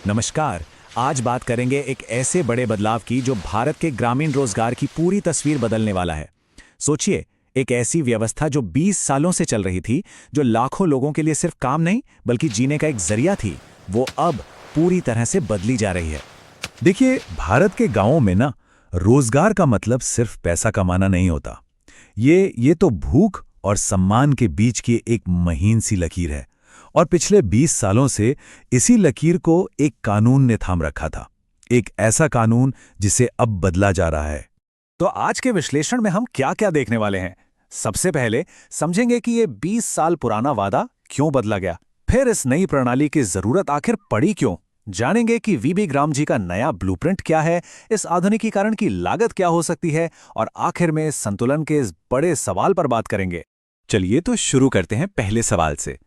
नमस्कार। आज बात करेंगे एक ऐसे बड़े बदलाव की जो भारत के ग्रामीण रोजगार की पूरी तस्वीर बदलने वाला है। सोचिए, एक ऐसी व्यवस्था जो 20 सालों से चल रही थी, जो लाखों लोगों के लिए सिर्फ काम नहीं बल्कि जीने का एक जरिया थी, वो अब पूरी तरह से बदली जा रही है। देखिए, भारत के गांवों में ना रोजगार का मतलब सिर्फ पैसा कमाना नहीं होता। ये तो भूख और सम्मान के बीच की एक महीन सी लकीर है। और पिछले 20 सालों से इसी लकीर को एक कानून ने थाम रखा था। एक ऐसा कानून जिसे अब बदला जा रहा है। तो आज के विश्लेषण में हम क्या-क्या देखने वाले हैं। सबसे पहले समझेंगे कि ये 20 साल पुराना वादा क्यों बदला गया। फिर इस नई प्रणाली की जरूरत आखिर पड़ी क्यों। जानेंगे कि वीबी ग्राम जी का नया ब्लूप्रिंट क्या है, इस आधुनिकीकरण की लागत क्या हो सकती है, और आखिर में संतुलन के इस बड़े सवाल पर बात करेंगे। चलिए तो शुरू करते हैं पहले सवाल से।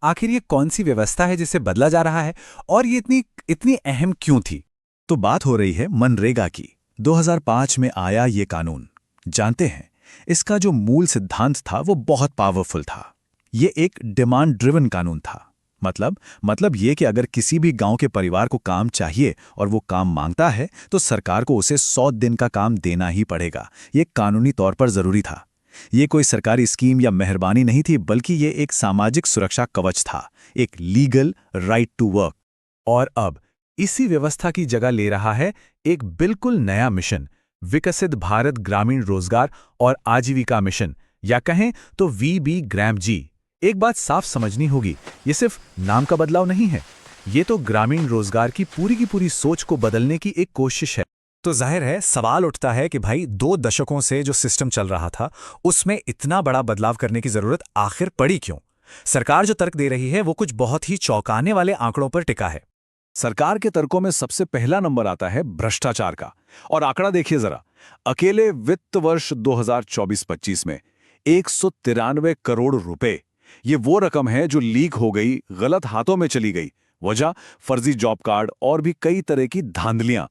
आखिर ये कौन सी व्यवस्था है जिसे बदला जा रहा है और ये इतनी अहम क्यों थी? तो बात हो रही है मनरेगा की। 2005 में आया ये कानून। जानते हैं, इसका जो मूल सिद्धांत था वो बहुत पावरफुल था। ये एक डिमांड ड्रिवन कानून था। मतलब ये कि अगर किसी भी गांव के परिवार को काम चाहिए और वो काम मांगता है तो सरकार को उसे 100 दिन का काम देना ही पड़ेगा। ये कानूनी तौर पर जरूरी था। ये कोई सरकारी स्कीम या मेहरबानी नहीं थी, बल्कि ये एक सामाजिक सुरक्षा कवच था, एक लीगल राइट टू वर्क। और अब इसी व्यवस्था की जगह ले रहा है एक बिल्कुल नया मिशन, विकसित भारत ग्रामीण रोजगार और आजीविका मिशन, या कहें तो वीबी ग्राम जी। एक बात साफ समझनी होगी, ये सिर्फ नाम का बदलाव नहीं है, ये तो ग्रामीण रोजगार की पूरी सोच को बदलने की एक कोशिश है। तो जाहिर है सवाल उठता है कि भाई 2 दशकों से जो सिस्टम चल रहा था उसमें इतना बड़ा बदलाव करने की जरूरत आखिर पड़ी क्यों। सरकार जो तर्क दे रही है वो कुछ बहुत ही चौंकाने वाले आंकड़ों पर टिका है। सरकार के तर्कों में सबसे पहला नंबर आता है भ्रष्टाचार का। और आंकड़ा देखिए जरा, अकेले वित्त वर्ष 2024-25 में 193 करोड़ रुपए, ये वो रकम है जो लीक हो गई, गलत हाथों में चली गई। वजह फर्जी जॉब कार्ड और भी कई तरह की धांधलियां।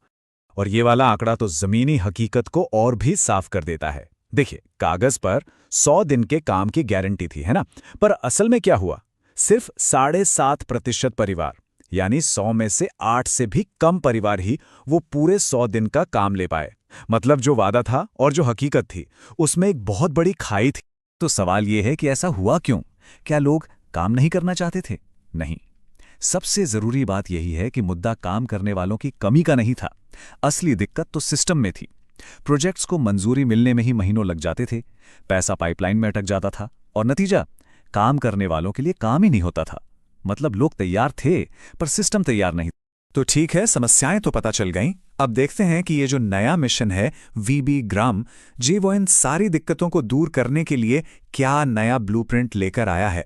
और ये वाला आंकड़ा तो जमीनी हकीकत को और भी साफ कर देता है। देखिए, कागज पर 100 दिन के काम की गारंटी थी, है ना, पर असल में क्या हुआ? सिर्फ 7.5% परिवार, यानी 100 में से 8 से भी कम परिवार ही वो पूरे 100 दिन का काम ले पाए। मतलब जो वादा था और जो हकीकत थी उसमें एक बहुत बड़ी खाई थी। तो सवाल ये है कि ऐसा हुआ क्यों? क्या लोग काम नहीं करना चाहते थे? नहीं। सबसे जरूरी बात यही है कि मुद्दा काम करने वालों की कमी का नहीं था। असली दिक्कत तो सिस्टम में थी। प्रोजेक्ट्स को मंजूरी मिलने में ही महीनों लग जाते थे, पैसा पाइपलाइन में अटक जाता था, और नतीजा, काम करने वालों के लिए काम ही नहीं होता था। मतलब लोग तैयार थे पर सिस्टम तैयार नहीं। तो ठीक है, समस्याएं तो पता चल गईं। अब देखते हैं कि ये जो नया मिशन है वीबी ग्राम जी, वो इन सारी दिक्कतों को दूर करने के लिए क्या नया ब्लूप्रिंट लेकर आया है।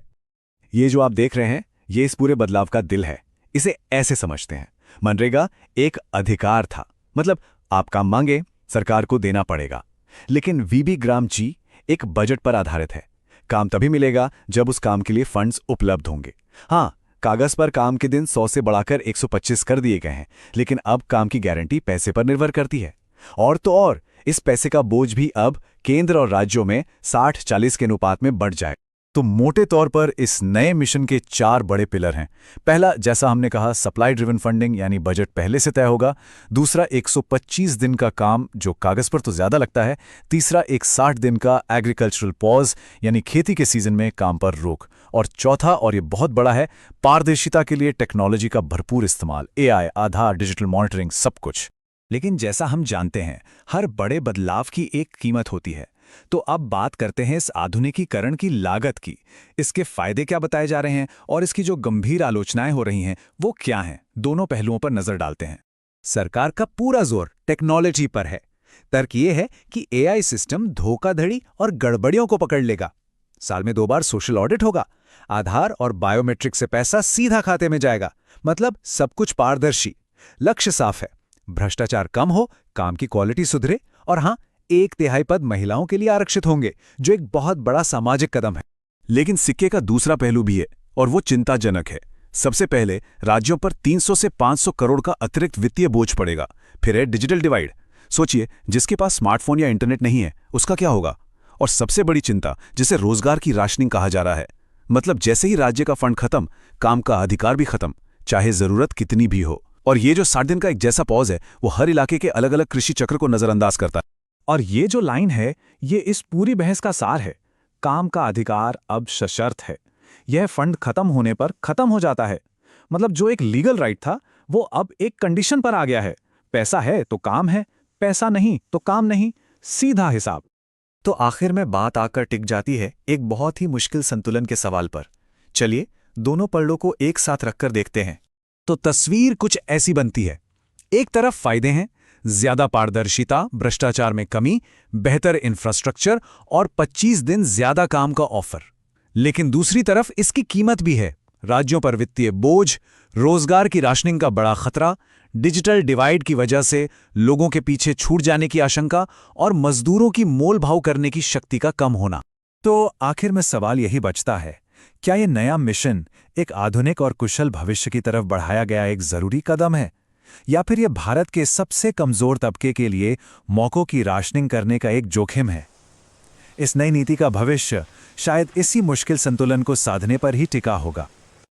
ये जो आप देख रहे हैं, ये इस पूरे बदलाव का दिल है। इसे ऐसे समझते हैं, मनरेगा एक अधिकार था, मतलब आप काम मांगे सरकार को देना पड़ेगा। लेकिन वीबी ग्राम जी एक बजट पर आधारित है। काम तभी मिलेगा जब उस काम के लिए फंड्स उपलब्ध होंगे। हाँ, कागज पर काम के दिन 100 से बढ़ाकर 125 कर दिए गए हैं, लेकिन अब काम की गारंटी पैसे पर निर्भर करती है। और तो और, इस पैसे का बोझ भी अब केंद्र और राज्यों में 60-40 के अनुपात में बढ़ जाए। तो मोटे तौर पर इस नए मिशन के 4 बड़े पिलर हैं। पहला, जैसा हमने कहा, सप्लाई ड्रिवन फंडिंग, यानी बजट पहले से तय होगा। दूसरा, 125 दिन का काम, जो कागज पर तो ज्यादा लगता है। तीसरा, एक 60 दिन का एग्रीकल्चरल पॉज, यानी खेती के सीजन में काम पर रोक। और चौथा, और ये बहुत बड़ा है, पारदर्शिता के लिए टेक्नोलॉजी का भरपूर इस्तेमाल, एआई, आधार, डिजिटल मॉनिटरिंग, सब कुछ। लेकिन जैसा हम जानते हैं, हर बड़े बदलाव की एक कीमत होती है। तो अब बात करते हैं इस आधुनिकीकरण की लागत की। इसके फायदे क्या बताए जा रहे हैं और इसकी जो गंभीर आलोचनाएं हो रही हैं वो क्या हैं, दोनों पहलुओं पर नजर डालते हैं। सरकार का पूरा जोर टेक्नोलॉजी पर है। तर्क ये है कि एआई सिस्टम धोखाधड़ी और गड़बड़ियों को पकड़ लेगा। साल में 2 बार सोशल ऑडिट होगा। आधार और बायोमेट्रिक से पैसा सीधा खाते में जाएगा। मतलब सब कुछ पारदर्शी। लक्ष्य साफ है, भ्रष्टाचार कम हो, काम की क्वालिटी सुधरे, और हाँ, 1/3 पद महिलाओं के लिए आरक्षित होंगे, जो एक बहुत बड़ा सामाजिक कदम है। लेकिन सिक्के का दूसरा पहलू भी है, और वो चिंताजनक है। सबसे पहले, राज्यों पर 300 से 500 करोड़ का अतिरिक्त वित्तीय बोझ पड़ेगा। फिर है डिजिटल डिवाइड। सोचिए, जिसके पास स्मार्टफोन या इंटरनेट नहीं है उसका क्या होगा। और सबसे बड़ी चिंता, जिसे रोजगार की राशनिंग कहा जा रहा है, मतलब जैसे ही राज्य का फंड खत्म, काम का अधिकार भी खत्म, चाहे जरूरत कितनी भी हो। और ये जो 60 दिन का एक जैसा पॉज है वो हर इलाके के अलग अलग कृषि चक्र को नजरअंदाज करता है। और ये जो लाइन है, ये इस पूरी बहस का सार है। काम का अधिकार अब सशर्त है। यह फंड खत्म होने पर खत्म हो जाता है। मतलब जो एक लीगल राइट था, वो अब एक कंडीशन पर आ गया है। पैसा है तो काम है, पैसा नहीं तो काम नहीं, सीधा हिसाब। तो आखिर में बात आकर टिक जाती है एक बहुत ही मुश्किल संतुलन के सवाल पर। चलिए दोनों पड़ों को एक साथ रखकर देखते हैं। तो तस्वीर कुछ ऐसी बनती है। एक तरफ फायदे हैं, ज्यादा पारदर्शिता, भ्रष्टाचार में कमी, बेहतर इंफ्रास्ट्रक्चर और 25 दिन ज्यादा काम का ऑफर। लेकिन दूसरी तरफ इसकी कीमत भी है। राज्यों पर वित्तीय बोझ, रोजगार की राशनिंग का बड़ा खतरा, डिजिटल डिवाइड की वजह से लोगों के पीछे छूट जाने की आशंका और मजदूरों की मोल भाव करने की शक्ति का कम होना। तो आखिर में सवाल यही बचता है, क्या ये नया मिशन एक आधुनिक और कुशल भविष्य की तरफ बढ़ाया गया एक जरूरी कदम है, या फिर यह भारत के सबसे कमजोर तबके के लिए मौकों की राशनिंग करने का एक जोखिम है? इस नई नीति का भविष्य शायद इसी मुश्किल संतुलन को साधने पर ही टिका होगा।